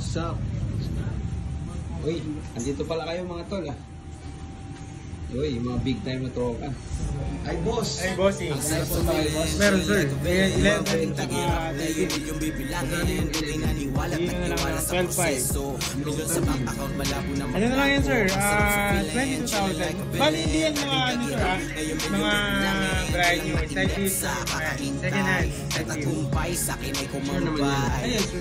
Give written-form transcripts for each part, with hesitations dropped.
What's up? Uy, andito pala kayo mga tol ah. Uy, yung mga big time na tropa. Ay, boss. Ay, bossing. Meron, sir. 11, saka David. Hindi na lang 12.5. Ano na lang yan, sir? 22,000. Bali, hindi yan mga ano, sir, ha? Mga brand new. Second hand. Sure naman yan. Ayan, sir.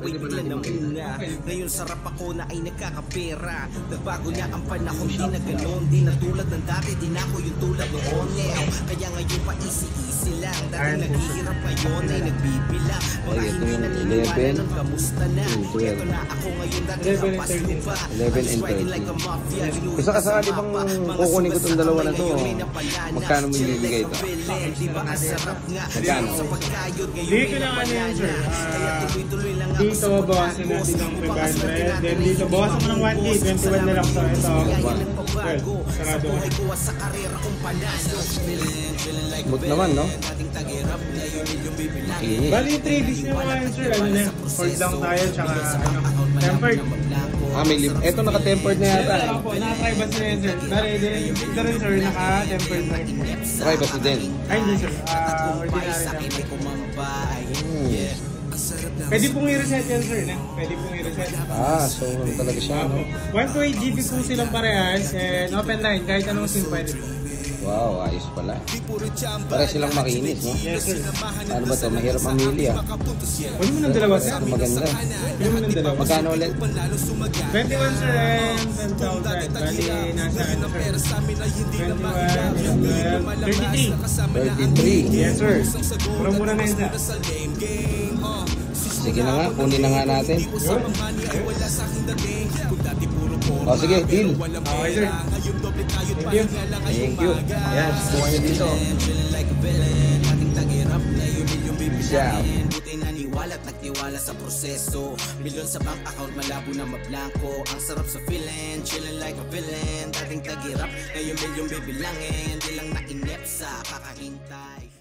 Pwede ba natin makita? Ngayon sarap ako na ay nagkakapera. Nagbago niya ang panahon, di na ganon. Di na tulad ng dati, di na ako yung tulad noon. Kaya ngayon pa easy lang. Dati naghihirap ngayon ay nagbibilang. Mga hindi naniniwala ng kamusta na. Ito na ako ngayon, dati kapas ko pa. 11 and 13. Isa kasakali bang kukunin ko itong dalawa na to? Magkano mo ibibigay ito? Magkano? Dito lang ano yan, sir. Dito, bawasan natin ng 500. Then dito, bawasan mo ng 1K. 21 na lang to. Ito, sarado. Smooth naman, no? Bali, 3 days na mga yun, sir. Ano na, Ford lang tayo, tsaka ano, tempered. May lip. Ito naka-tempered na yata. Opo, naka-tribas na yan, sir. Bali, ito rin, sir, naka-tempered na yun. Privacy din. Ay, hindi, sir. Ordinary lang. Pwede pong i-reset yan, sir. Pwede pong i-reset. So ano talaga siya, no? 128 GB po silang parehas and open line. Kahit anong SIM pwede. Wow, ayos pala. Para silang makinis, no? Yes, sir. Ano ba ito? Mahirap mamili, ah. Huwag mo ng dalawa, sir. Maganda. Huwag mo ng dalawa. Magkano ulit? 21, sir, and 10,000. Bali, nasa ano, sir? 21, 33. 33. Yes, sir. Mura-mura na yun, sir. Sige na nga, kunin na nga natin. Yun. Sige, deal. Okay, sir. Thank you. Thank you. Ayan, subukan nyo dito. Ciao. Buti naniwala at nagtiwala sa proseso. Milyon sa bank account, malabo na mablangko. Ang sarap sa feeling, chillin' like a villain. Dating tagirap, ngayon milyong bibilangin. Di lang nainip sa kakahintay.